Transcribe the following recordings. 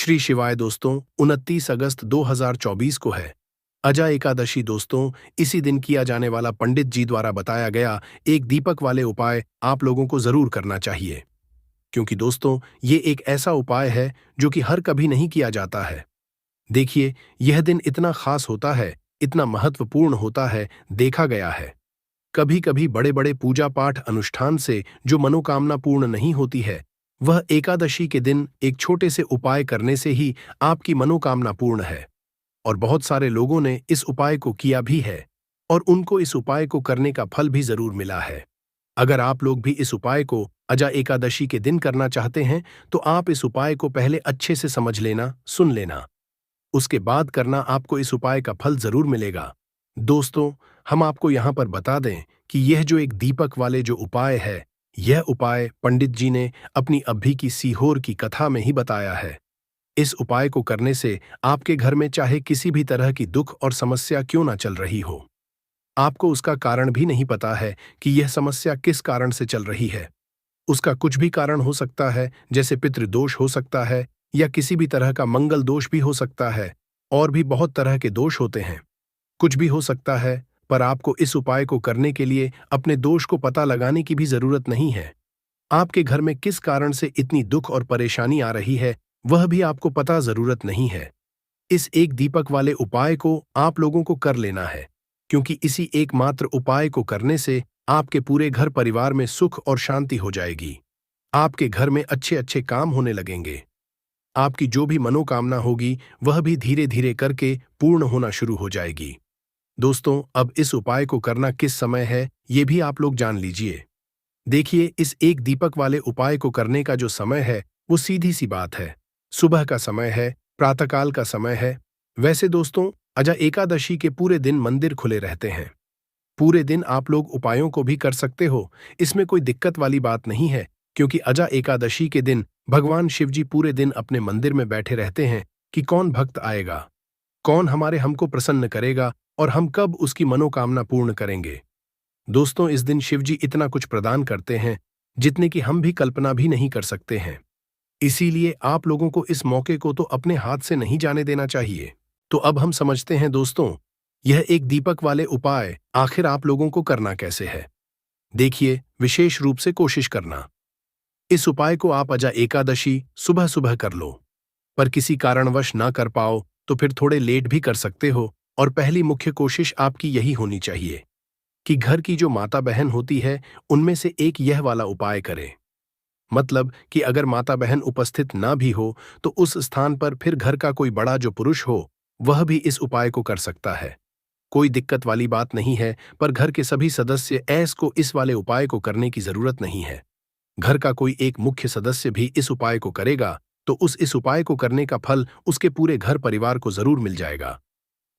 श्री शिवाय दोस्तों, 29 अगस्त 2024 को है अजा एकादशी दोस्तों। इसी दिन किया जाने वाला पंडित जी द्वारा बताया गया एक दीपक वाले उपाय आप लोगों को जरूर करना चाहिए, क्योंकि दोस्तों ये एक ऐसा उपाय है जो कि हर कभी नहीं किया जाता है। देखिए, यह दिन इतना खास होता है, इतना महत्वपूर्ण होता है, देखा गया है कभी कभी बड़े बड़े पूजा पाठ अनुष्ठान से जो मनोकामना पूर्ण नहीं होती है, वह एकादशी के दिन एक छोटे से उपाय करने से ही आपकी मनोकामना पूर्ण है। और बहुत सारे लोगों ने इस उपाय को किया भी है और उनको इस उपाय को करने का फल भी जरूर मिला है। अगर आप लोग भी इस उपाय को अजा एकादशी के दिन करना चाहते हैं तो आप इस उपाय को पहले अच्छे से समझ लेना, सुन लेना, उसके बाद करना, आपको इस उपाय का फल जरूर मिलेगा। दोस्तों, हम आपको यहां पर बता दें कि यह जो एक दीपक वाले जो उपाय है, यह उपाय पंडित जी ने अपनी अभी की सीहोर की कथा में ही बताया है। इस उपाय को करने से आपके घर में चाहे किसी भी तरह की दुख और समस्या क्यों ना चल रही हो, आपको उसका कारण भी नहीं पता है कि यह समस्या किस कारण से चल रही है। उसका कुछ भी कारण हो सकता है, जैसे पितृदोष हो सकता है या किसी भी तरह का मंगल दोष भी हो सकता है, और भी बहुत तरह के दोष होते हैं। कुछ भी हो सकता है, पर आपको इस उपाय को करने के लिए अपने दोष को पता लगाने की भी जरूरत नहीं है। आपके घर में किस कारण से इतनी दुख और परेशानी आ रही है, वह भी आपको पता जरूरत नहीं है। इस एक दीपक वाले उपाय को आप लोगों को कर लेना है, क्योंकि इसी एकमात्र उपाय को करने से आपके पूरे घर परिवार में सुख और शांति हो जाएगी। आपके घर में अच्छे अच्छे काम होने लगेंगे। आपकी जो भी मनोकामना होगी वह भी धीरे धीरे करके पूर्ण होना शुरू हो जाएगी। दोस्तों, अब इस उपाय को करना किस समय है, ये भी आप लोग जान लीजिए। देखिए, इस एक दीपक वाले उपाय को करने का जो समय है वो सीधी सी बात है, सुबह का समय है, प्रातःकाल का समय है। वैसे दोस्तों, अजा एकादशी के पूरे दिन मंदिर खुले रहते हैं। पूरे दिन आप लोग उपायों को भी कर सकते हो, इसमें कोई दिक्कत वाली बात नहीं है, क्योंकि अजा एकादशी के दिन भगवान शिव जी पूरे दिन अपने मंदिर में बैठे रहते हैं कि कौन भक्त आएगा, कौन हमको प्रसन्न करेगा और हम कब उसकी मनोकामना पूर्ण करेंगे। दोस्तों, इस दिन शिव जी इतना कुछ प्रदान करते हैं जितने की हम भी कल्पना भी नहीं कर सकते हैं। इसीलिए आप लोगों को इस मौके को तो अपने हाथ से नहीं जाने देना चाहिए। तो अब हम समझते हैं दोस्तों, यह एक दीपक वाले उपाय आखिर आप लोगों को करना कैसे है। देखिए, विशेष रूप से कोशिश करना। इस उपाय को आप अजा एकादशी सुबह सुबह कर लो, पर किसी कारणवश ना कर पाओ तो फिर थोड़े लेट भी कर सकते हो। और पहली मुख्य कोशिश आपकी यही होनी चाहिए कि घर की जो माता बहन होती है उनमें से एक यह वाला उपाय करे। मतलब कि अगर माता बहन उपस्थित ना भी हो तो उस स्थान पर फिर घर का कोई बड़ा जो पुरुष हो वह भी इस उपाय को कर सकता है। कोई दिक्कत वाली बात नहीं है, पर घर के सभी सदस्य ऐस को इस वाले उपाय को करने की जरूरत नहीं है। घर का कोई एक मुख्य सदस्य भी इस उपाय को करेगा तो इस उपाय को करने का फल उसके पूरे घर परिवार को जरूर मिल जाएगा।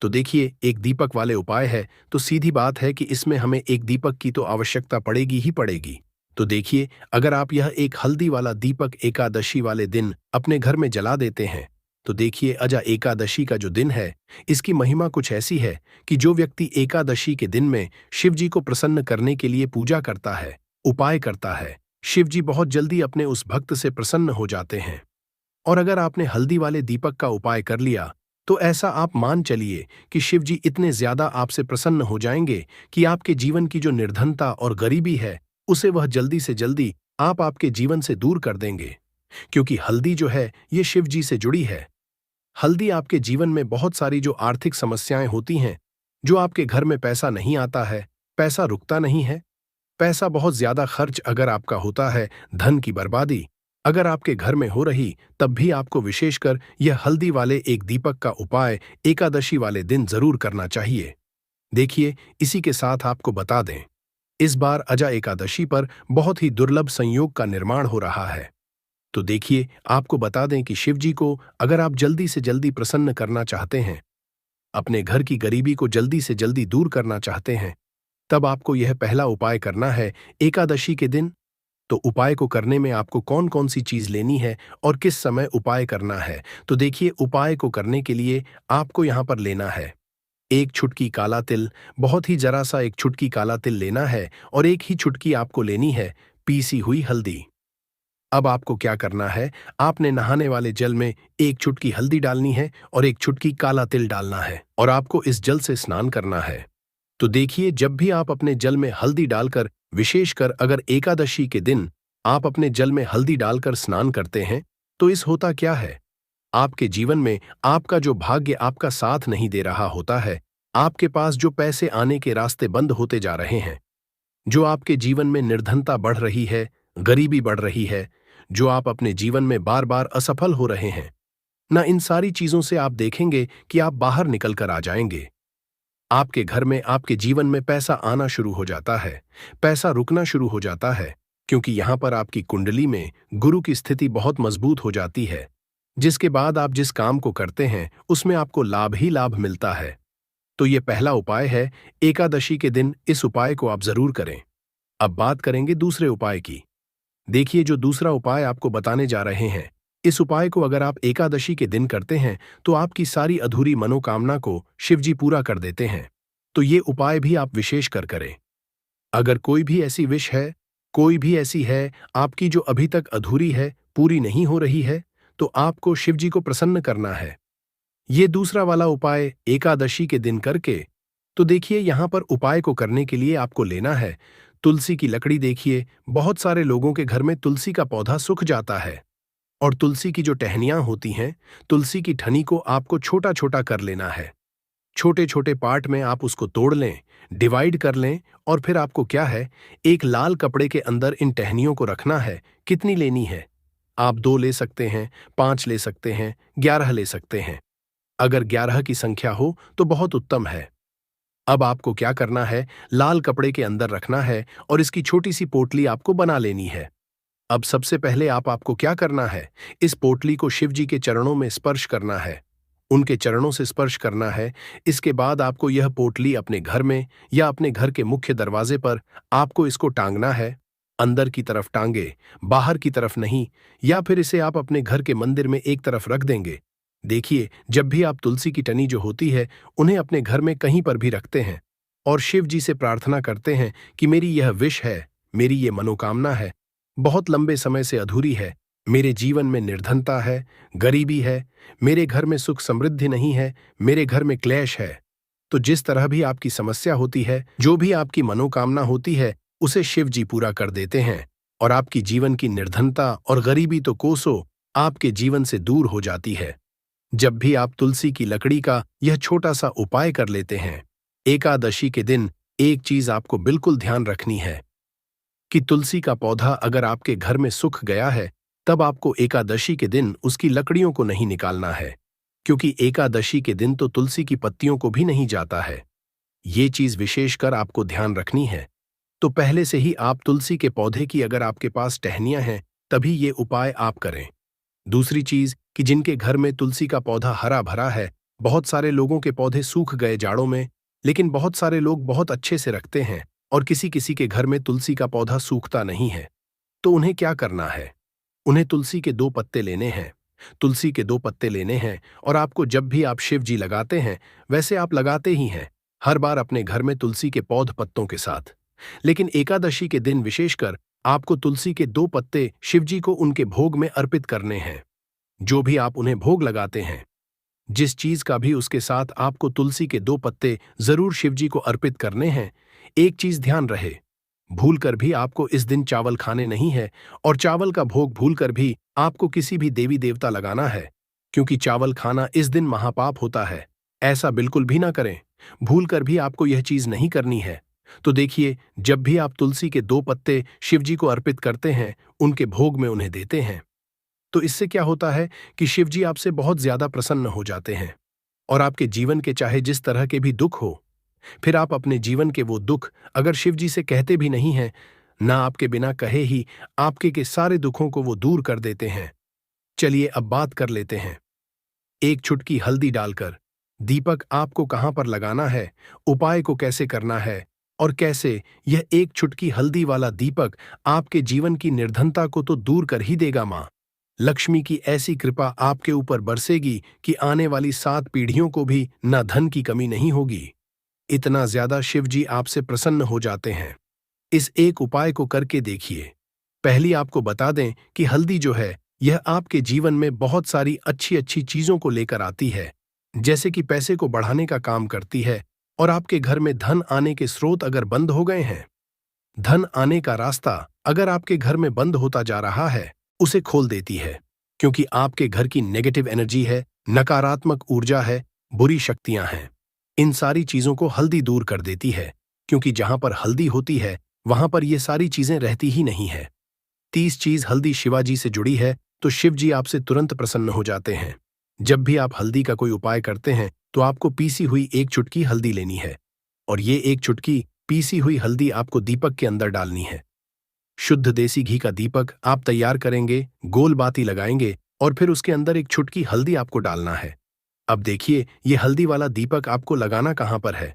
तो देखिए, एक दीपक वाले उपाय है तो सीधी बात है कि इसमें हमें एक दीपक की तो आवश्यकता पड़ेगी ही पड़ेगी। तो देखिए, अगर आप यह एक हल्दी वाला दीपक एकादशी वाले दिन अपने घर में जला देते हैं तो देखिए, अजा एकादशी का जो दिन है इसकी महिमा कुछ ऐसी है कि जो व्यक्ति एकादशी के दिन में शिव जी को प्रसन्न करने के लिए पूजा करता है, उपाय करता है, शिव जी बहुत जल्दी अपने उस भक्त से प्रसन्न हो जाते हैं। और अगर आपने हल्दी वाले दीपक का उपाय कर लिया तो ऐसा आप मान चलिए कि शिव जी इतने ज्यादा आपसे प्रसन्न हो जाएंगे कि आपके जीवन की जो निर्धनता और गरीबी है उसे वह जल्दी से जल्दी आप आपके जीवन से दूर कर देंगे, क्योंकि हल्दी जो है ये शिव जी से जुड़ी है। हल्दी आपके जीवन में बहुत सारी जो आर्थिक समस्याएं होती हैं, जो आपके घर में पैसा नहीं आता है, पैसा रुकता नहीं है, पैसा बहुत ज्यादा खर्च अगर आपका होता है, धन की बर्बादी अगर आपके घर में हो रही, तब भी आपको विशेषकर यह हल्दी वाले एक दीपक का उपाय एकादशी वाले दिन जरूर करना चाहिए। देखिए, इसी के साथ आपको बता दें, इस बार अजा एकादशी पर बहुत ही दुर्लभ संयोग का निर्माण हो रहा है। तो देखिए, आपको बता दें कि शिव जी को अगर आप जल्दी से जल्दी प्रसन्न करना चाहते हैं, अपने घर की गरीबी को जल्दी से जल्दी दूर करना चाहते हैं, तब आपको यह पहला उपाय करना है एकादशी के दिन। तो उपाय को करने में आपको कौन कौन सी चीज लेनी है और किस समय उपाय करना है। तो देखिए, उपाय को करने के लिए आपको यहां पर लेना है एक छुटकी काला तिल, बहुत ही जरा सा एक छुटकी काला तिल लेना है, और एक ही छुटकी आपको लेनी है पीसी हुई हल्दी। अब आपको क्या करना है, आपने नहाने वाले जल में एक चुटकी हल्दी डालनी है और एक चुटकी काला तिल डालना है और आपको इस जल से स्नान करना है। तो देखिए, जब भी आप अपने जल में हल्दी डालकर, विशेषकर अगर एकादशी के दिन आप अपने जल में हल्दी डालकर स्नान करते हैं, तो इस होता क्या है, आपके जीवन में आपका जो भाग्य आपका साथ नहीं दे रहा होता है, आपके पास जो पैसे आने के रास्ते बंद होते जा रहे हैं, जो आपके जीवन में निर्धनता बढ़ रही है, गरीबी बढ़ रही है, जो आप अपने जीवन में बार बार असफल हो रहे हैं, ना इन सारी चीजों से आप देखेंगे कि आप बाहर निकल कर आ जाएंगे। आपके घर में, आपके जीवन में पैसा आना शुरू हो जाता है, पैसा रुकना शुरू हो जाता है, क्योंकि यहां पर आपकी कुंडली में गुरु की स्थिति बहुत मजबूत हो जाती है, जिसके बाद आप जिस काम को करते हैं उसमें आपको लाभ ही लाभ मिलता है। तो ये पहला उपाय है, एकादशी के दिन इस उपाय को आप जरूर करें। अब बात करेंगे दूसरे उपाय की। देखिए, जो दूसरा उपाय आपको बताने जा रहे हैं, इस उपाय को अगर आप एकादशी के दिन करते हैं तो आपकी सारी अधूरी मनोकामना को शिवजी पूरा कर देते हैं। तो ये उपाय भी आप विशेष कर करें। अगर कोई भी ऐसी विश है, कोई भी ऐसी है आपकी जो अभी तक अधूरी है, पूरी नहीं हो रही है, तो आपको शिवजी को प्रसन्न करना है। ये दूसरा वाला उपाय एकादशी के दिन करके, तो देखिए, यहां पर उपाय को करने के लिए आपको लेना है तुलसी की लकड़ी। देखिए, बहुत सारे लोगों के घर में तुलसी का पौधा सूख जाता है और तुलसी की जो टहनियां होती हैं, तुलसी की ठनी को आपको छोटा छोटा कर लेना है। छोटे छोटे पार्ट में आप उसको तोड़ लें, डिवाइड कर लें और फिर आपको क्या है, एक लाल कपड़े के अंदर इन टहनियों को रखना है। कितनी लेनी है? आप 2 ले सकते हैं, 5 ले सकते हैं, 11 ले सकते हैं। अगर 11 की संख्या हो तो बहुत उत्तम है। अब आपको क्या करना है, लाल कपड़े के अंदर रखना है और इसकी छोटी सी पोटली आपको बना लेनी है। अब सबसे पहले आपको क्या करना है, इस पोटली को शिव जी के चरणों में स्पर्श करना है, उनके चरणों से स्पर्श करना है। इसके बाद आपको यह पोटली अपने घर में या अपने घर के मुख्य दरवाजे पर आपको इसको टांगना है। अंदर की तरफ टांगे, बाहर की तरफ नहीं, या फिर इसे आप अपने घर के मंदिर में एक तरफ रख देंगे। देखिए, जब भी आप तुलसी की टनी जो होती है उन्हें अपने घर में कहीं पर भी रखते हैं और शिव जी से प्रार्थना करते हैं कि मेरी यह विश है, मेरी ये मनोकामना है, बहुत लंबे समय से अधूरी है, मेरे जीवन में निर्धनता है, गरीबी है, मेरे घर में सुख समृद्धि नहीं है, मेरे घर में क्लेश है। तो जिस तरह भी आपकी समस्या होती है, जो भी आपकी मनोकामना होती है, उसे शिव जी पूरा कर देते हैं और आपकी जीवन की निर्धनता और गरीबी तो कोसों आपके जीवन से दूर हो जाती है। जब भी आप तुलसी की लकड़ी का यह छोटा सा उपाय कर लेते हैं, एकादशी के दिन एक चीज आपको बिल्कुल ध्यान रखनी है कि तुलसी का पौधा अगर आपके घर में सूख गया है, तब आपको एकादशी के दिन उसकी लकड़ियों को नहीं निकालना है, क्योंकि एकादशी के दिन तो तुलसी की पत्तियों को भी नहीं जाता है। ये चीज विशेषकर आपको ध्यान रखनी है। तो पहले से ही आप तुलसी के पौधे की अगर आपके पास टहनियां हैं, तभी ये उपाय आप करें। दूसरी चीज कि जिनके घर में तुलसी का पौधा हरा भरा है, बहुत सारे लोगों के पौधे सूख गए जाड़ों में, लेकिन बहुत सारे लोग बहुत अच्छे से रखते हैं और किसी किसी के घर में तुलसी का पौधा सूखता नहीं है। तो उन्हें क्या करना है, उन्हें तुलसी के 2 पत्ते लेने हैं। तुलसी के 2 पत्ते लेने हैं और आपको जब भी आप शिव जी लगाते हैं, वैसे आप लगाते ही हैं हर बार अपने घर में तुलसी के पौध पत्तों के साथ, लेकिन एकादशी के दिन विशेषकर आपको तुलसी के 2 पत्ते शिवजी को उनके भोग में अर्पित करने हैं। जो भी आप उन्हें भोग लगाते हैं, जिस चीज का भी, उसके साथ आपको तुलसी के 2 पत्ते जरूर शिवजी को अर्पित करने हैं। एक चीज ध्यान रहे, भूलकर भी आपको इस दिन चावल खाने नहीं है और चावल का भोग भूलकर भी आपको किसी भी देवी देवता लगाना है, क्योंकि चावल खाना इस दिन महापाप होता है। ऐसा बिल्कुल भी ना करें, भूलकर भी आपको यह चीज नहीं करनी है। तो देखिए, जब भी आप तुलसी के 2 पत्ते शिवजी को अर्पित करते हैं, उनके भोग में उन्हें देते हैं, तो इससे क्या होता है कि शिवजी आपसे बहुत ज्यादा प्रसन्न हो जाते हैं और आपके जीवन के चाहे जिस तरह के भी दुख हो, फिर आप अपने जीवन के वो दुख अगर शिवजी से कहते भी नहीं हैं, ना आपके बिना कहे ही आपके के सारे दुखों को वो दूर कर देते हैं। चलिए अब बात कर लेते हैं। एक चुटकी हल्दी डालकर दीपक आपको कहां पर लगाना है, उपाय को कैसे करना है और कैसे यह एक चुटकी हल्दी वाला दीपक आपके जीवन की निर्धनता को तो दूर कर ही देगा। मां लक्ष्मी की ऐसी कृपा आपके ऊपर बरसेगी कि आने वाली 7 पीढ़ियों को भी न धन की कमी नहीं होगी। इतना ज्यादा शिवजी आपसे प्रसन्न हो जाते हैं। इस एक उपाय को करके देखिए। पहली आपको बता दें कि हल्दी जो है यह आपके जीवन में बहुत सारी अच्छी अच्छी चीजों को लेकर आती है, जैसे कि पैसे को बढ़ाने का काम करती है। और आपके घर में धन आने के स्रोत अगर बंद हो गए हैं, धन आने का रास्ता अगर आपके घर में बंद होता जा रहा है, उसे खोल देती है। क्योंकि आपके घर की नेगेटिव एनर्जी है, नकारात्मक ऊर्जा है, बुरी शक्तियां हैं। इन सारी चीजों को हल्दी दूर कर देती है, क्योंकि जहां पर हल्दी होती है वहां पर ये सारी चीजें रहती ही नहीं है। 30 चीज हल्दी शिवाजी से जुड़ी है, तो शिव जी आपसे तुरंत प्रसन्न हो जाते हैं। जब भी आप हल्दी का कोई उपाय करते हैं तो आपको पीसी हुई एक चुटकी हल्दी लेनी है, और ये एक चुटकी पीसी हुई हल्दी आपको दीपक के अंदर डालनी है। शुद्ध देसी घी का दीपक आप तैयार करेंगे, गोल बाती लगाएंगे और फिर उसके अंदर एक चुटकी हल्दी आपको डालना है। अब देखिए, ये हल्दी वाला दीपक आपको लगाना कहां पर है।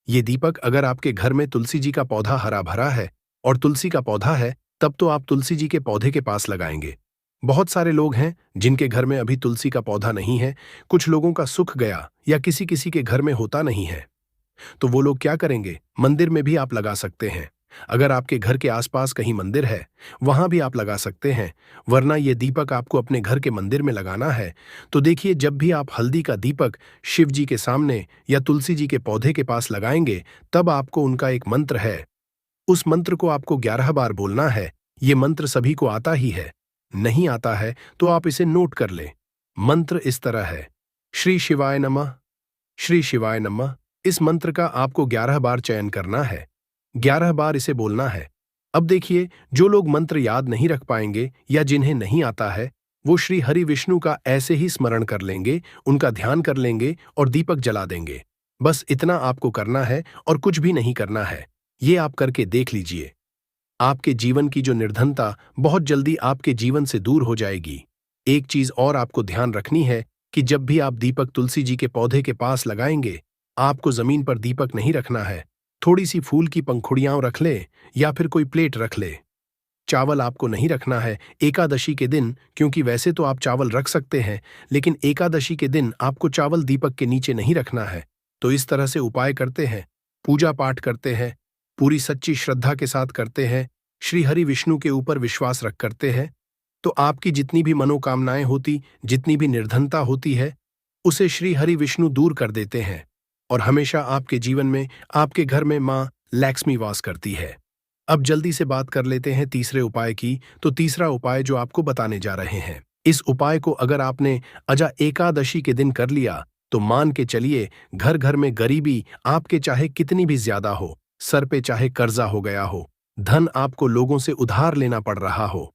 ये दीपक अगर आपके घर में तुलसी जी का पौधा हरा भरा है और तुलसी का पौधा है, तब तो आप तुलसी जी के पौधे के पास लगाएंगे। बहुत सारे लोग हैं जिनके घर में अभी तुलसी का पौधा नहीं है, कुछ लोगों का सूख गया या किसी किसी के घर में होता नहीं है, तो वो लोग क्या करेंगे, मंदिर में भी आप लगा सकते हैं। अगर आपके घर के आसपास कहीं मंदिर है, वहां भी आप लगा सकते हैं। वरना ये दीपक आपको अपने घर के मंदिर में लगाना है। तो देखिए, जब भी आप हल्दी का दीपक शिव जी के सामने या तुलसी जी के पौधे के पास लगाएंगे, तब आपको उनका एक मंत्र है, उस मंत्र को आपको 11 बार बोलना है। ये मंत्र सभी को आता ही है, नहीं आता है तो आप इसे नोट कर लें। मंत्र इस तरह है, श्री शिवाय नमः, श्री शिवाय नमः। इस मंत्र का आपको 11 बार चयन करना है, 11 बार इसे बोलना है। अब देखिए, जो लोग मंत्र याद नहीं रख पाएंगे या जिन्हें नहीं आता है, वो श्री हरि विष्णु का ऐसे ही स्मरण कर लेंगे, उनका ध्यान कर लेंगे और दीपक जला देंगे। बस इतना आपको करना है और कुछ भी नहीं करना है। ये आप करके देख लीजिए, आपके जीवन की जो निर्धनता बहुत जल्दी आपके जीवन से दूर हो जाएगी। एक चीज और आपको ध्यान रखनी है कि जब भी आप दीपक तुलसी जी के पौधे के पास लगाएंगे, आपको जमीन पर दीपक नहीं रखना है। थोड़ी सी फूल की पंखुड़ियां रख ले या फिर कोई प्लेट रख ले। चावल आपको नहीं रखना है एकादशी के दिन, क्योंकि वैसे तो आप चावल रख सकते हैं, लेकिन एकादशी के दिन आपको चावल दीपक के नीचे नहीं रखना है। तो इस तरह से उपाय करते हैं, पूजा पाठ करते हैं, पूरी सच्ची श्रद्धा के साथ करते हैं, श्री हरि विष्णु के ऊपर विश्वास रख करते हैं, तो आपकी जितनी भी मनोकामनाएं होती, जितनी भी निर्धनता होती है, उसे श्री हरि विष्णु दूर कर देते हैं। और हमेशा आपके जीवन में, आपके घर में मां लक्ष्मी वास करती है। अब जल्दी से बात कर लेते हैं तीसरे उपाय की। तो तीसरा उपाय जो आपको बताने जा रहे हैं, इस उपाय को अगर आपने अजा एकादशी के दिन कर लिया, तो मान के चलिए, घर घर में गरीबी आपके चाहे कितनी भी ज्यादा हो, सर पे चाहे कर्जा हो गया हो, धन आपको लोगों से उधार लेना पड़ रहा हो,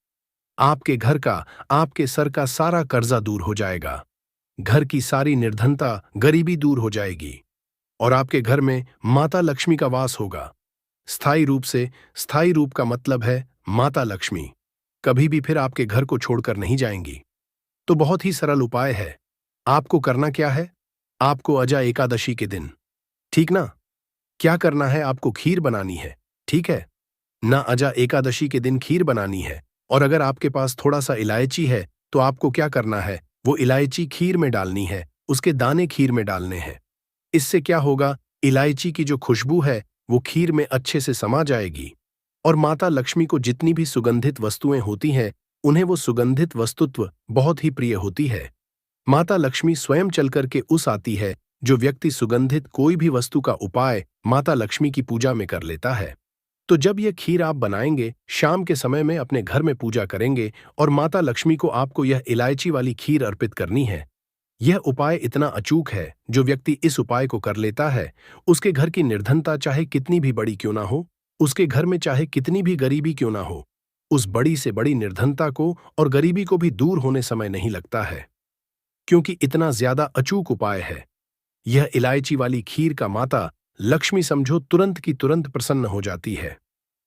आपके घर का, आपके सर का सारा कर्जा दूर हो जाएगा। घर की सारी निर्धनता, गरीबी दूर हो जाएगी और आपके घर में माता लक्ष्मी का वास होगा। स्थायी रूप से, स्थायी रूप का मतलब है माता लक्ष्मी कभी भी फिर आपके घर को छोड़कर नहीं जाएंगी। तो बहुत ही सरल उपाय है। आपको करना क्या है, आपको अजा एकादशी के दिन, ठीक ना, क्या करना है, आपको खीर बनानी है, ठीक है ना। अजा एकादशी के दिन खीर बनानी है, और अगर आपके पास थोड़ा सा इलायची है तो आपको क्या करना है, वो इलायची खीर में डालनी है, उसके दाने खीर में डालने हैं। इससे क्या होगा, इलायची की जो खुशबू है वो खीर में अच्छे से समा जाएगी, और माता लक्ष्मी को जितनी भी सुगंधित वस्तुएं होती हैं, उन्हें वो सुगंधित वस्तुत्व बहुत ही प्रिय होती है। माता लक्ष्मी स्वयं चलकर के उस आती है जो व्यक्ति सुगंधित कोई भी वस्तु का उपाय माता लक्ष्मी की पूजा में कर लेता है। तो जब यह खीर आप बनाएंगे, शाम के समय में अपने घर में पूजा करेंगे और माता लक्ष्मी को आपको यह इलायची वाली खीर अर्पित करनी है। यह उपाय इतना अचूक है, जो व्यक्ति इस उपाय को कर लेता है, उसके घर की निर्धनता चाहे कितनी भी बड़ी क्यों ना हो, उसके घर में चाहे कितनी भी गरीबी क्यों ना हो, उस बड़ी से बड़ी निर्धनता को और गरीबी को भी दूर होने समय नहीं लगता है, क्योंकि इतना ज्यादा अचूक उपाय है। यह इलायची वाली खीर का माता लक्ष्मी समझो तुरंत की तुरंत प्रसन्न हो जाती है।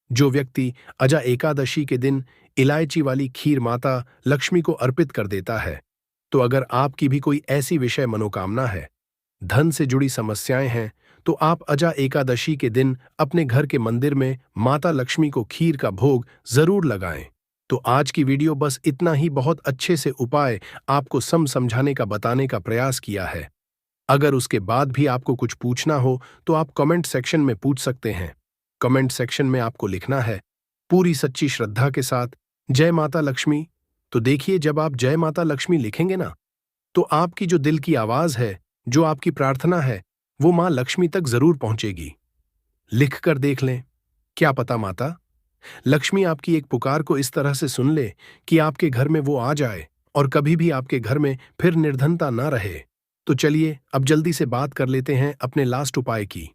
जो व्यक्ति अजा एकादशी के दिन इलायची वाली खीर माता लक्ष्मी को अर्पित कर देता है, तो अगर आपकी भी कोई ऐसी विषय मनोकामना है, धन से जुड़ी समस्याएं हैं, तो आप अजा एकादशी के दिन अपने घर के मंदिर में माता लक्ष्मी को खीर का भोग जरूर लगाएं। तो आज की वीडियो बस इतना ही, बहुत अच्छे से उपाय आपको समझाने का, बताने का प्रयास किया है। अगर उसके बाद भी आपको कुछ पूछना हो तो आप कमेंट सेक्शन में पूछ सकते हैं। कमेंट सेक्शन में आपको लिखना है, पूरी सच्ची श्रद्धा के साथ, जय माता लक्ष्मी। तो देखिए, जब आप जय माता लक्ष्मी लिखेंगे ना, तो आपकी जो दिल की आवाज है, जो आपकी प्रार्थना है, वो मां लक्ष्मी तक जरूर पहुंचेगी। लिख कर देख लें, क्या पता माता लक्ष्मी आपकी एक पुकार को इस तरह से सुन ले कि आपके घर में वो आ जाए और कभी भी आपके घर में फिर निर्धनता ना रहे। तो चलिए अब जल्दी से बात कर लेते हैं अपने लास्ट उपाय की।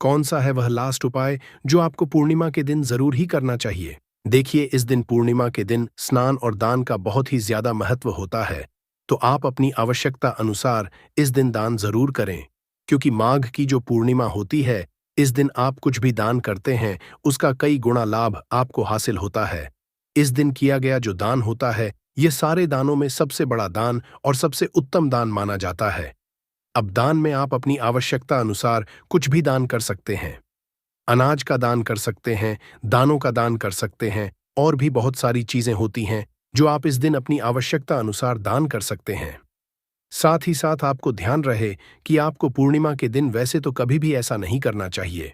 कौन सा है वह लास्ट उपाय जो आपको पूर्णिमा के दिन जरूर ही करना चाहिए? देखिए, इस दिन पूर्णिमा के दिन स्नान और दान का बहुत ही ज्यादा महत्व होता है। तो आप अपनी आवश्यकता अनुसार इस दिन दान जरूर करें, क्योंकि माघ की जो पूर्णिमा होती है, इस दिन आप कुछ भी दान करते हैं उसका कई गुना लाभ आपको हासिल होता है। इस दिन किया गया जो दान होता है, ये सारे दानों में सबसे बड़ा दान और सबसे उत्तम दान माना जाता है। अब दान में आप अपनी आवश्यकता अनुसार कुछ भी दान कर सकते हैं। अनाज का दान कर सकते हैं, दानों का दान कर सकते हैं, और भी बहुत सारी चीजें होती हैं जो आप इस दिन अपनी आवश्यकता अनुसार दान कर सकते हैं। साथ ही साथ आपको ध्यान रहे कि आपको पूर्णिमा के दिन वैसे तो कभी भी ऐसा नहीं करना चाहिए।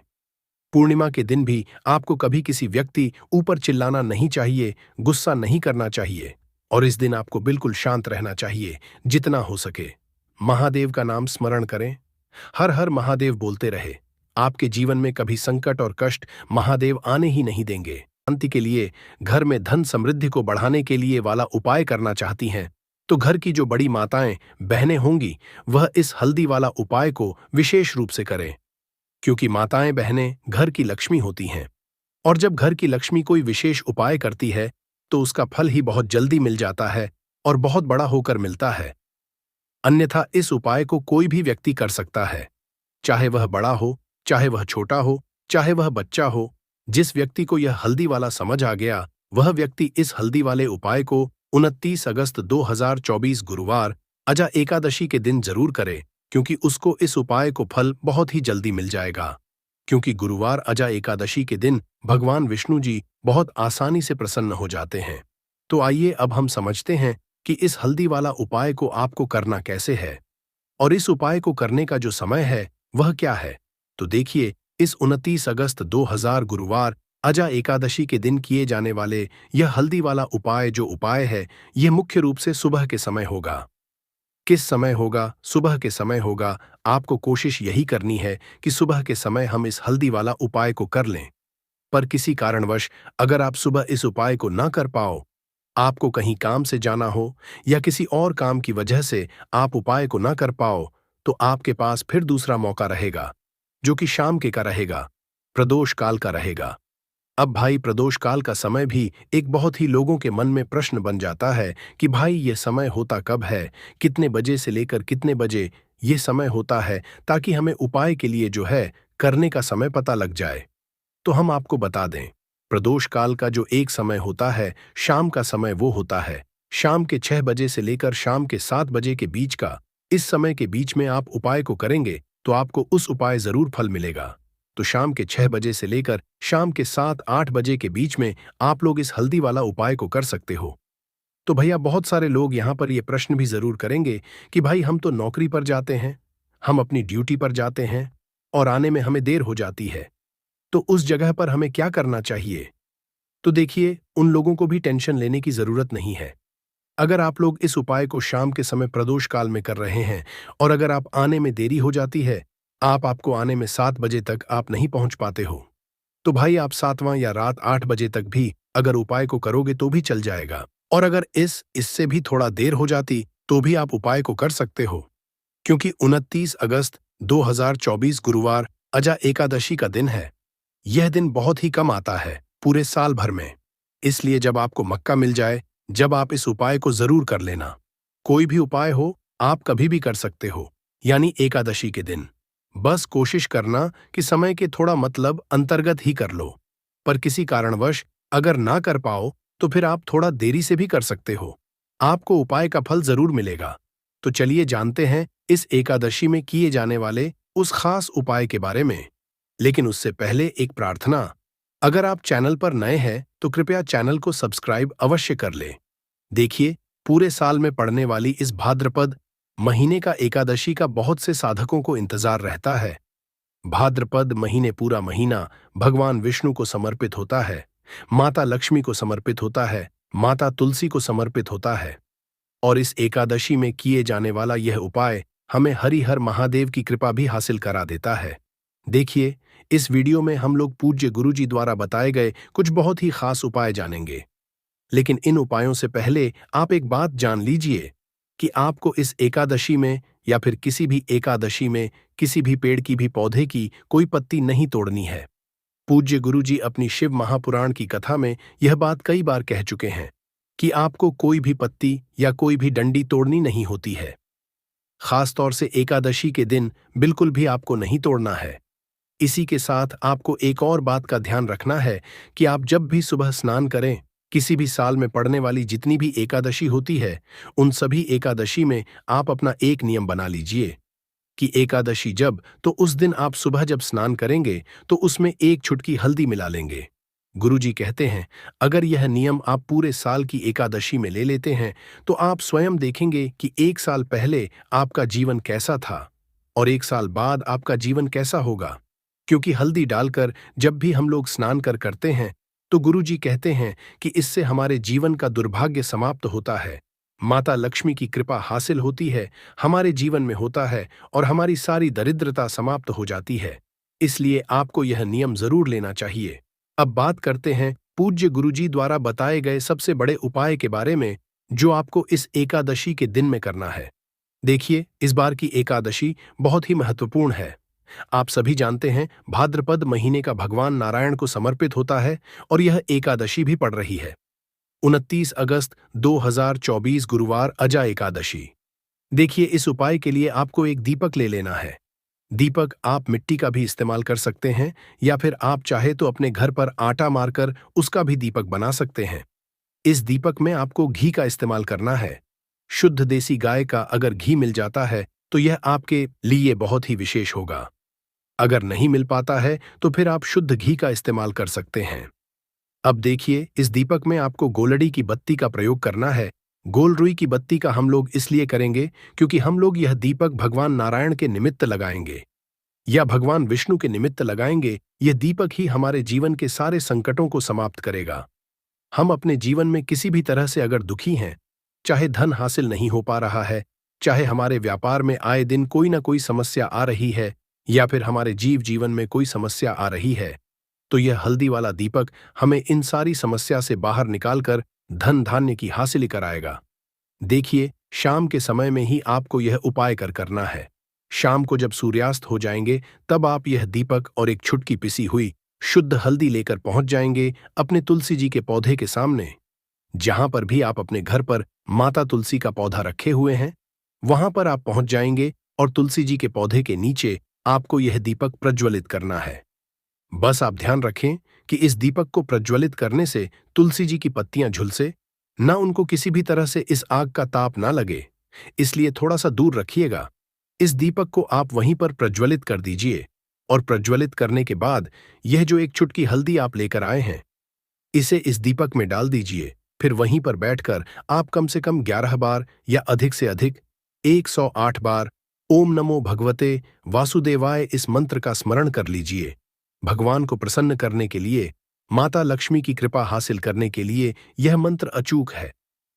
पूर्णिमा के दिन भी आपको कभी किसी व्यक्ति ऊपर चिल्लाना नहीं चाहिए, गुस्सा नहीं करना चाहिए, और इस दिन आपको बिल्कुल शांत रहना चाहिए जितना हो सके। महादेव का नाम स्मरण करें, हर हर महादेव बोलते रहे। आपके जीवन में कभी संकट और कष्ट महादेव आने ही नहीं देंगे। शांति के लिए, घर में धन समृद्धि को बढ़ाने के लिए वाला उपाय करना चाहती हैं, तो घर की जो बड़ी माताएं बहनें होंगी, वह इस हल्दी वाला उपाय को विशेष रूप से करें, क्योंकि माताएं बहनें घर की लक्ष्मी होती हैं। और जब घर की लक्ष्मी कोई विशेष उपाय करती है, तो उसका फल ही बहुत जल्दी मिल जाता है और बहुत बड़ा होकर मिलता है। अन्यथा इस उपाय को कोई भी व्यक्ति कर सकता है, चाहे वह बड़ा हो, चाहे वह छोटा हो, चाहे वह बच्चा हो। जिस व्यक्ति को यह हल्दी वाला समझ आ गया, वह व्यक्ति इस हल्दी वाले उपाय को 29 अगस्त 2024 गुरुवार अजा एकादशी के दिन जरूर करे, क्योंकि उसको इस उपाय को फल बहुत ही जल्दी मिल जाएगा। क्योंकि गुरुवार अजा एकादशी के दिन भगवान विष्णु जी बहुत आसानी से प्रसन्न हो जाते हैं। तो आइए अब हम समझते हैं कि इस हल्दी वाला उपाय को आपको करना कैसे है, और इस उपाय को करने का जो समय है वह क्या है। तो देखिए, इस 29 अगस्त 2000 गुरुवार अजा एकादशी के दिन किए जाने वाले यह हल्दी वाला उपाय जो उपाय है, यह मुख्य रूप से सुबह के समय होगा। किस समय होगा? सुबह के समय होगा। आपको कोशिश यही करनी है कि सुबह के समय हम इस हल्दी वाला उपाय को कर लें। पर किसी कारणवश अगर आप सुबह इस उपाय को ना कर पाओ, आपको कहीं काम से जाना हो या किसी और काम की वजह से आप उपाय को ना कर पाओ, तो आपके पास फिर दूसरा मौका रहेगा, जो कि शाम के का रहेगा, प्रदोष काल का रहेगा। अब भाई, प्रदोष काल का समय भी एक बहुत ही लोगों के मन में प्रश्न बन जाता है कि भाई ये समय होता कब है, कितने बजे से लेकर कितने बजे ये समय होता है, ताकि हमें उपाय के लिए जो है करने का समय पता लग जाए। तो हम आपको बता दें, प्रदोष काल का जो एक समय होता है, शाम का समय, वो होता है शाम के 6 बजे से लेकर शाम के 7 बजे के बीच का। इस समय के बीच में आप उपाय को करेंगे तो आपको उस उपाय जरूर फल मिलेगा। तो शाम के 6 बजे से लेकर शाम के 7-8 बजे के बीच में आप लोग इस हल्दी वाला उपाय को कर सकते हो। तो भैया, बहुत सारे लोग यहाँ पर ये प्रश्न भी जरूर करेंगे कि भाई हम तो नौकरी पर जाते हैं, हम अपनी ड्यूटी पर जाते हैं और आने में हमें देर हो जाती है, तो उस जगह पर हमें क्या करना चाहिए? तो देखिए, उन लोगों को भी टेंशन लेने की जरूरत नहीं है। अगर आप लोग इस उपाय को शाम के समय प्रदोष काल में कर रहे हैं और अगर आप आने में देरी हो जाती है, आपको आने में 7 बजे तक आप नहीं पहुंच पाते हो, तो भाई आप 7वां या रात 8 बजे तक भी अगर उपाय को करोगे तो भी चल जाएगा। और अगर इससे भी थोड़ा देर हो जाती तो भी आप उपाय को कर सकते हो, क्योंकि 29 अगस्त 2024 गुरुवार अजा एकादशी का दिन है। यह दिन बहुत ही कम आता है पूरे साल भर में, इसलिए जब आपको मौका मिल जाए, जब आप इस उपाय को जरूर कर लेना। कोई भी उपाय हो, आप कभी भी कर सकते हो, यानी एकादशी के दिन। बस कोशिश करना कि समय के थोड़ा मतलब अंतर्गत ही कर लो। पर किसी कारणवश अगर ना कर पाओ तो फिर आप थोड़ा देरी से भी कर सकते हो, आपको उपाय का फल जरूर मिलेगा। तो चलिए जानते हैं इस एकादशी में किए जाने वाले उस खास उपाय के बारे में। लेकिन उससे पहले एक प्रार्थना, अगर आप चैनल पर नए हैं तो कृपया चैनल को सब्सक्राइब अवश्य कर लें। देखिए, पूरे साल में पड़ने वाली इस भाद्रपद महीने का एकादशी का बहुत से साधकों को इंतजार रहता है। भाद्रपद महीने पूरा महीना भगवान विष्णु को समर्पित होता है। माता लक्ष्मी को समर्पित होता है, माता तुलसी को समर्पित होता है। और इस एकादशी में किए जाने वाला यह उपाय हमें हरिहर महादेव की कृपा भी हासिल करा देता है। देखिए, इस वीडियो में हम लोग पूज्य गुरुजी द्वारा बताए गए कुछ बहुत ही खास उपाय जानेंगे। लेकिन इन उपायों से पहले आप एक बात जान लीजिए कि आपको इस एकादशी में या फिर किसी भी एकादशी में किसी भी पेड़ की भी पौधे की कोई पत्ती नहीं तोड़नी है। पूज्य गुरुजी अपनी शिव महापुराण की कथा में यह बात कई बार कह चुके हैं कि आपको कोई भी पत्ती या कोई भी डंडी तोड़नी नहीं होती है। खास तौर से एकादशी के दिन बिल्कुल भी आपको नहीं तोड़ना है। इसी के साथ आपको एक और बात का ध्यान रखना है कि आप जब भी सुबह स्नान करें, किसी भी साल में पड़ने वाली जितनी भी एकादशी होती है, उन सभी एकादशी में आप अपना एक नियम बना लीजिए कि एकादशी जब तो उस दिन आप सुबह जब स्नान करेंगे तो उसमें एक चुटकी हल्दी मिला लेंगे। गुरुजी कहते हैं, अगर यह नियम आप पूरे साल की एकादशी में ले लेते हैं तो आप स्वयं देखेंगे कि एक साल पहले आपका जीवन कैसा था और एक साल बाद आपका जीवन कैसा होगा। क्योंकि हल्दी डालकर जब भी हम लोग स्नान करते हैं तो गुरुजी कहते हैं कि इससे हमारे जीवन का दुर्भाग्य समाप्त होता है, माता लक्ष्मी की कृपा हासिल होती है, हमारे जीवन में होता है और हमारी सारी दरिद्रता समाप्त हो जाती है। इसलिए आपको यह नियम जरूर लेना चाहिए। अब बात करते हैं पूज्य गुरुजी द्वारा बताए गए सबसे बड़े उपाय के बारे में जो आपको इस एकादशी के दिन में करना है। देखिए, इस बार की एकादशी बहुत ही महत्वपूर्ण है। आप सभी जानते हैं, भाद्रपद महीने का भगवान नारायण को समर्पित होता है और यह एकादशी भी पड़ रही है। 29 अगस्त 2024 गुरुवार अजा एकादशी। देखिए, इस उपाय के लिए आपको एक दीपक ले लेना है। दीपक आप मिट्टी का भी इस्तेमाल कर सकते हैं या फिर आप चाहे तो अपने घर पर आटा मारकर उसका भी दीपक बना सकते हैं। इस दीपक में आपको घी का इस्तेमाल करना है। शुद्ध देसी गाय का अगर घी मिल जाता है तो यह आपके लिए बहुत ही विशेष होगा। अगर नहीं मिल पाता है तो फिर आप शुद्ध घी का इस्तेमाल कर सकते हैं। अब देखिए, इस दीपक में आपको गोलड़ी की बत्ती का प्रयोग करना है। गोल रुई की बत्ती का हम लोग इसलिए करेंगे क्योंकि हम लोग यह दीपक भगवान नारायण के निमित्त लगाएंगे या भगवान विष्णु के निमित्त लगाएंगे। यह दीपक ही हमारे जीवन के सारे संकटों को समाप्त करेगा। हम अपने जीवन में किसी भी तरह से अगर दुखी हैं, चाहे धन हासिल नहीं हो पा रहा है, चाहे हमारे व्यापार में आए दिन कोई ना कोई समस्या आ रही है या फिर हमारे जीवन में कोई समस्या आ रही है, तो यह हल्दी वाला दीपक हमें इन सारी समस्या से बाहर निकालकर धन धान्य की हासिल कराएगा। देखिए, शाम के समय में ही आपको यह उपाय करना है। शाम को जब सूर्यास्त हो जाएंगे तब आप यह दीपक और एक छुटकी पिसी हुई शुद्ध हल्दी लेकर पहुंच जाएंगे अपने तुलसी जी के पौधे के सामने। जहां पर भी आप अपने घर पर माता तुलसी का पौधा रखे हुए हैं, वहां पर आप पहुंच जाएंगे और तुलसी जी के पौधे के नीचे आपको यह दीपक प्रज्वलित करना है। बस आप ध्यान रखें कि इस दीपक को प्रज्वलित करने से तुलसी जी की पत्तियां झुलसे ना, उनको किसी भी तरह से इस आग का ताप ना लगे, इसलिए थोड़ा सा दूर रखिएगा। इस दीपक को आप वहीं पर प्रज्वलित कर दीजिए और प्रज्वलित करने के बाद यह जो एक चुटकी हल्दी आप लेकर आए हैं, इसे इस दीपक में डाल दीजिए। फिर वहीं पर बैठकर आप कम से कम 11 बार या अधिक से अधिक 108 बार ओम नमो भगवते वासुदेवाय इस मंत्र का स्मरण कर लीजिए। भगवान को प्रसन्न करने के लिए, माता लक्ष्मी की कृपा हासिल करने के लिए यह मंत्र अचूक है,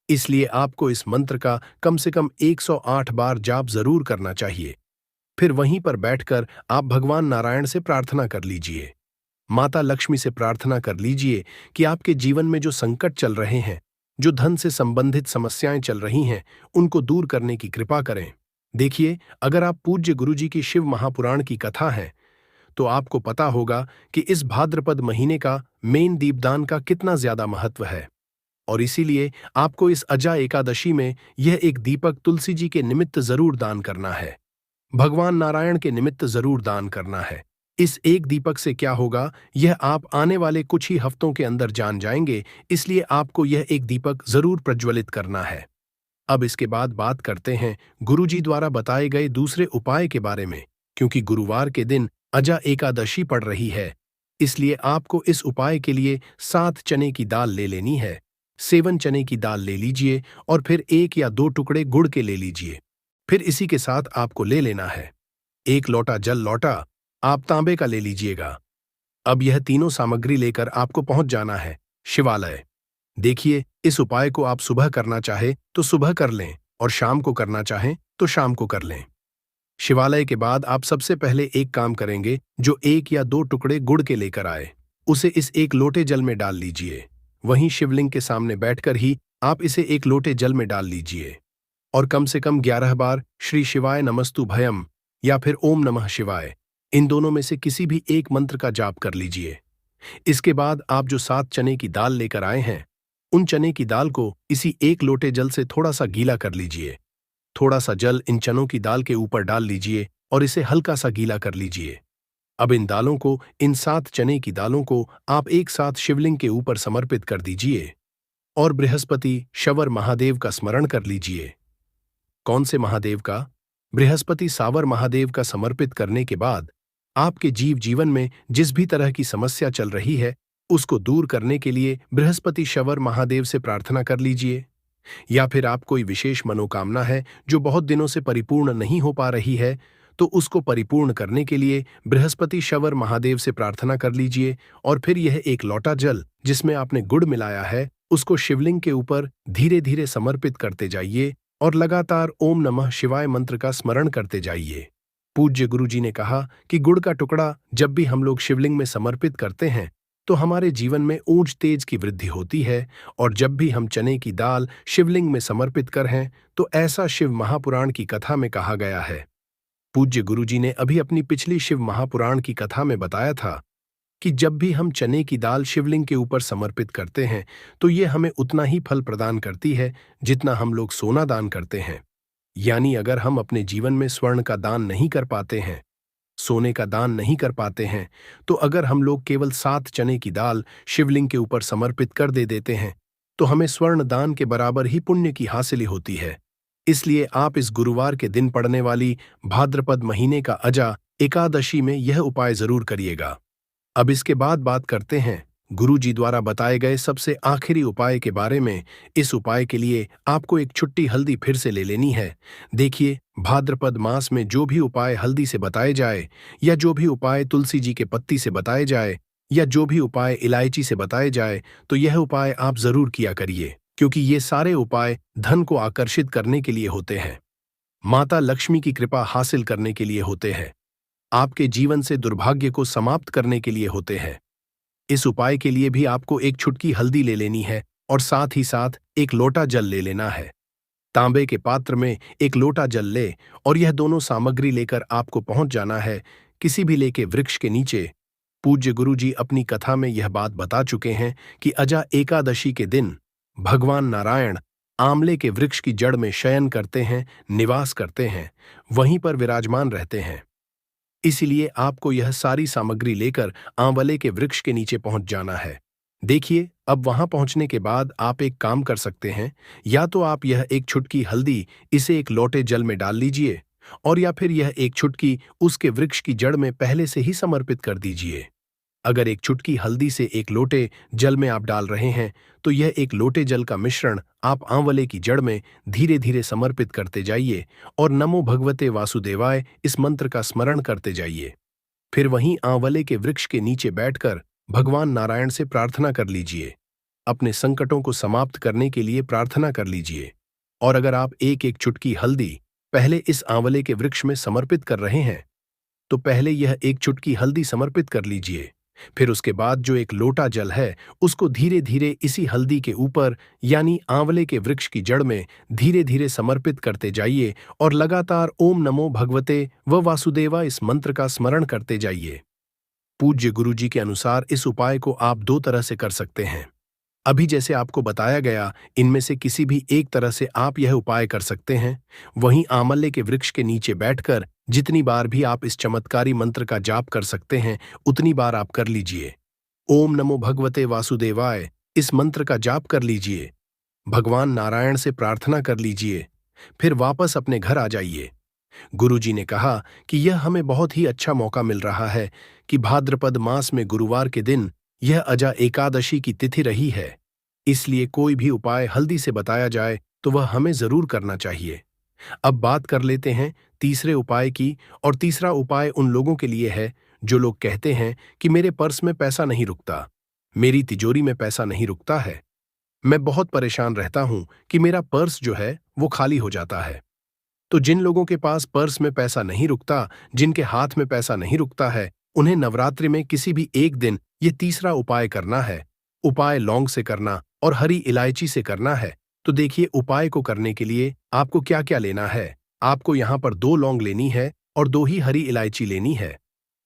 इसलिए आपको इस मंत्र का कम से कम 108 बार जाप जरूर करना चाहिए। फिर वहीं पर बैठकर आप भगवान नारायण से प्रार्थना कर लीजिए, माता लक्ष्मी से प्रार्थना कर लीजिए कि आपके जीवन में जो संकट चल रहे हैं, जो धन से संबंधित समस्याएं चल रही हैं, उनको दूर करने की कृपा करें। देखिए, अगर आप पूज्य गुरुजी की शिव महापुराण की कथा है तो आपको पता होगा कि इस भाद्रपद महीने का मेन दीपदान का कितना ज्यादा महत्व है और इसीलिए आपको इस अजा एकादशी में यह एक दीपक तुलसी जी के निमित्त जरूर दान करना है, भगवान नारायण के निमित्त जरूर दान करना है। इस एक दीपक से क्या होगा, यह आप आने वाले कुछ ही हफ्तों के अंदर जान जाएंगे, इसलिए आपको यह एक दीपक जरूर प्रज्वलित करना है। अब इसके बाद बात करते हैं गुरुजी द्वारा बताए गए दूसरे उपाय के बारे में। क्योंकि गुरुवार के दिन अजा एकादशी पड़ रही है, इसलिए आपको इस उपाय के लिए 7 चने की दाल ले लेनी है। सेवन चने की दाल ले लीजिए और फिर 1 या 2 टुकड़े गुड़ के ले लीजिए। फिर इसी के साथ आपको ले लेना है 1 लोटा जल, लोटा आप तांबे का ले लीजिएगा। अब यह तीनों सामग्री लेकर आपको पहुंच जाना है शिवालय। देखिए, इस उपाय को आप सुबह करना चाहे तो सुबह कर लें और शाम को करना चाहें तो शाम को कर लें। शिवालय के बाद आप सबसे पहले एक काम करेंगे, जो 1 या 2 टुकड़े गुड़ के लेकर आए, उसे इस एक लोटे जल में डाल लीजिए। वहीं शिवलिंग के सामने बैठकर ही आप इसे एक लोटे जल में डाल लीजिए और कम से कम 11 बार श्री शिवाय नमस्तु भयम या फिर ओम नमः शिवाय, इन दोनों में से किसी भी एक मंत्र का जाप कर लीजिए। इसके बाद आप जो 7 चने की दाल लेकर आए हैं, उन चने की दाल को इसी एक लोटे जल से थोड़ा सा गीला कर लीजिए। थोड़ा सा जल इन चनों की दाल के ऊपर डाल लीजिए और इसे हल्का सा गीला कर लीजिए। अब इन दालों को, इन 7 चने की दालों को आप एक साथ शिवलिंग के ऊपर समर्पित कर दीजिए और बृहस्पति शवर महादेव का स्मरण कर लीजिए। कौन से महादेव का? बृहस्पति सावर महादेव का समर्पित करने के बाद आपके जीवन में जिस भी तरह की समस्या चल रही है, उसको दूर करने के लिए बृहस्पति शवर महादेव से प्रार्थना कर लीजिए। या फिर आप कोई विशेष मनोकामना है जो बहुत दिनों से परिपूर्ण नहीं हो पा रही है, तो उसको परिपूर्ण करने के लिए बृहस्पति शवर महादेव से प्रार्थना कर लीजिए और फिर यह एक लोटा जल जिसमें आपने गुड़ मिलाया है, उसको शिवलिंग के ऊपर धीरे धीरे समर्पित करते जाइए और लगातार ओम नमः शिवाय मंत्र का स्मरण करते जाइए। पूज्य गुरुजी ने कहा कि गुड़ का टुकड़ा जब भी हम लोग शिवलिंग में समर्पित करते हैं तो हमारे जीवन में ऊर्ज तेज की वृद्धि होती है, और जब भी हम चने की दाल शिवलिंग में समर्पित कर हैं तो ऐसा शिव महापुराण की कथा में कहा गया है। पूज्य गुरुजी ने अभी अपनी पिछली शिव महापुराण की कथा में बताया था कि जब भी हम चने की दाल शिवलिंग के ऊपर समर्पित करते हैं तो ये हमें उतना ही फल प्रदान करती है जितना हम लोग सोना दान करते हैं। यानी अगर हम अपने जीवन में स्वर्ण का दान नहीं कर पाते हैं, सोने का दान नहीं कर पाते हैं, तो अगर हम लोग केवल 7 चने की दाल शिवलिंग के ऊपर समर्पित कर देते हैं तो हमें स्वर्ण दान के बराबर ही पुण्य की हासिल होती है। इसलिए आप इस गुरुवार के दिन पड़ने वाली भाद्रपद महीने का अजा एकादशी में यह उपाय जरूर करिएगा। अब इसके बाद बात करते हैं गुरु जी द्वारा बताए गए सबसे आखिरी उपाय के बारे में। इस उपाय के लिए आपको एक छुट्टी हल्दी फिर से ले लेनी है। देखिए, भाद्रपद मास में जो भी उपाय हल्दी से बताए जाए, या जो भी उपाय तुलसी जी के पत्ती से बताए जाए, या जो भी उपाय इलायची से बताए जाए, तो यह उपाय आप जरूर किया करिए, क्योंकि ये सारे उपाय धन को आकर्षित करने के लिए होते हैं, माता लक्ष्मी की कृपा हासिल करने के लिए होते हैं, आपके जीवन से दुर्भाग्य को समाप्त करने के लिए होते हैं। इस उपाय के लिए भी आपको एक छुटकी हल्दी ले लेनी है और साथ ही साथ एक लोटा जल ले लेना है। तांबे के पात्र में एक लोटा जल ले और यह दोनों सामग्री लेकर आपको पहुंच जाना है किसी भी लेके वृक्ष के नीचे। पूज्य गुरुजी अपनी कथा में यह बात बता चुके हैं कि अजा एकादशी के दिन भगवान नारायण आंवले के वृक्ष की जड़ में शयन करते हैं, निवास करते हैं, वहीं पर विराजमान रहते हैं। इसीलिए आपको यह सारी सामग्री लेकर आंवले के वृक्ष के नीचे पहुंच जाना है। देखिए, अब वहां पहुंचने के बाद आप एक काम कर सकते हैं, या तो आप यह एक छुटकी हल्दी इसे एक लोटे जल में डाल लीजिए, और या फिर यह एक छुटकी उसके वृक्ष की जड़ में पहले से ही समर्पित कर दीजिए। अगर एक चुटकी हल्दी से एक लोटे जल में आप डाल रहे हैं तो यह एक लोटे जल का मिश्रण आप आंवले की जड़ में धीरे धीरे समर्पित करते जाइए और नमो भगवते वासुदेवाय इस मंत्र का स्मरण करते जाइए। फिर वहीं आंवले के वृक्ष के नीचे बैठकर भगवान नारायण से प्रार्थना कर लीजिए, अपने संकटों को समाप्त करने के लिए प्रार्थना कर लीजिए। और अगर आप एक एक चुटकी हल्दी पहले इस आंवले के वृक्ष में समर्पित कर रहे हैं तो पहले यह एक चुटकी हल्दी समर्पित कर लीजिए। फिर उसके बाद जो एक लोटा जल है उसको धीरे धीरे इसी हल्दी के ऊपर यानी आंवले के वृक्ष की जड़ में धीरे धीरे समर्पित करते जाइए और लगातार ओम नमो भगवते व वासुदेवा इस मंत्र का स्मरण करते जाइए। पूज्य गुरुजी के अनुसार इस उपाय को आप 2 तरह से कर सकते हैं। अभी जैसे आपको बताया गया, इनमें से किसी भी एक तरह से आप यह उपाय कर सकते हैं। वहीं आंवले के वृक्ष के नीचे बैठकर जितनी बार भी आप इस चमत्कारी मंत्र का जाप कर सकते हैं उतनी बार आप कर लीजिए। ओम नमो भगवते वासुदेवाय इस मंत्र का जाप कर लीजिए, भगवान नारायण से प्रार्थना कर लीजिए, फिर वापस अपने घर आ जाइए। गुरुजी ने कहा कि यह हमें बहुत ही अच्छा मौका मिल रहा है कि भाद्रपद मास में गुरुवार के दिन यह अजा एकादशी की तिथि रही है, इसलिए कोई भी उपाय हल्दी से बताया जाए तो वह हमें जरूर करना चाहिए। अब बात कर लेते हैं तीसरे उपाय की, और तीसरा उपाय उन लोगों के लिए है जो लोग कहते हैं कि मेरे पर्स में पैसा नहीं रुकता, मेरी तिजोरी में पैसा नहीं रुकता है, मैं बहुत परेशान रहता हूं कि मेरा पर्स जो है वो खाली हो जाता है। तो जिन लोगों के पास पर्स में पैसा नहीं रुकता, जिनके हाथ में पैसा नहीं रुकता है, उन्हें नवरात्रि में किसी भी एक दिन ये तीसरा उपाय करना है। उपाय लौंग से करना और हरी इलायची से करना है। तो देखिए, उपाय को करने के लिए आपको क्या क्या लेना है। आपको यहाँ पर 2 लौंग लेनी है और 2 ही हरी इलायची लेनी है।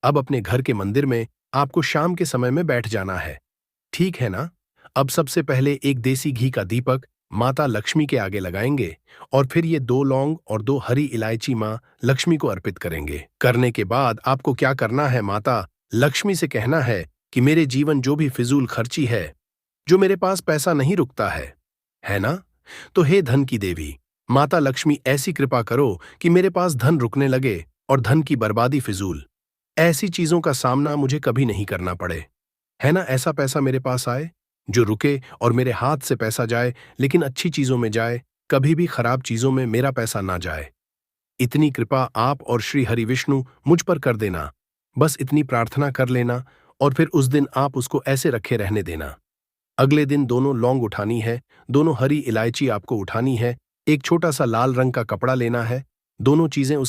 अब अपने घर के मंदिर में आपको शाम के समय में बैठ जाना है, ठीक है ना? अब सबसे पहले एक देसी घी का दीपक माता लक्ष्मी के आगे लगाएंगे और फिर ये 2 लौंग और 2 हरी इलायची माँ लक्ष्मी को अर्पित करेंगे। करने के बाद आपको क्या करना है, माता लक्ष्मी से कहना है कि मेरे जीवन जो भी फिजूल खर्ची है, जो मेरे पास पैसा नहीं रुकता है ना? तो हे धन की देवी, माता लक्ष्मी ऐसी कृपा करो कि मेरे पास धन रुकने लगे और धन की बर्बादी, फिजूल ऐसी चीजों का सामना मुझे कभी नहीं करना पड़े, है ना? ऐसा पैसा मेरे पास आए जो रुके और मेरे हाथ से पैसा जाए, लेकिन अच्छी चीजों में जाए, कभी भी खराब चीजों में मेरा पैसा ना जाए। इतनी कृपा आप और श्री हरि विष्णु मुझ पर कर देना। बस इतनी प्रार्थना कर लेना और फिर उस दिन आप उसको ऐसे रखे रहने देना। अगले दिन दोनों लौंग उठानी है, दोनों हरी इलायची आपको उठानी है, एक छोटा सा लाल रंग का कपड़ा लेना है, दोनों चीजें उसके